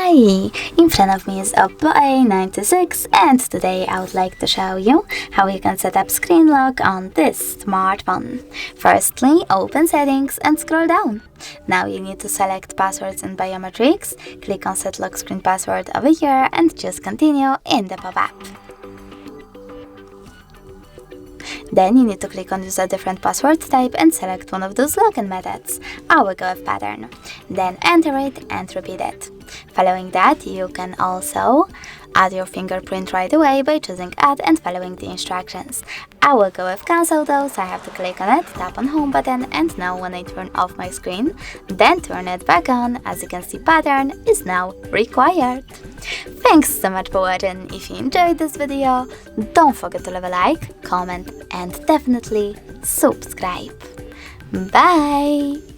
Hi! In front of me is OPPO A96 and today I would like to show you how you can set up screen lock on this smartphone. Firstly, open settings and scroll down. Now you need to select passwords and biometrics, click on set lock screen password over here and choose continue in the pop-up. Then you need to click on use a different password type and select one of those login methods. I will go with pattern. Then enter it and repeat it. Following that, you can also add your fingerprint right away by choosing add and following the instructions. I will go with cancel though, so I have to click on it, tap on home button, and now when I turn off my screen, then turn it back on, as you can see pattern is now required. Thanks so much for watching. If you enjoyed this video, don't forget to leave a like, comment and definitely subscribe. Bye!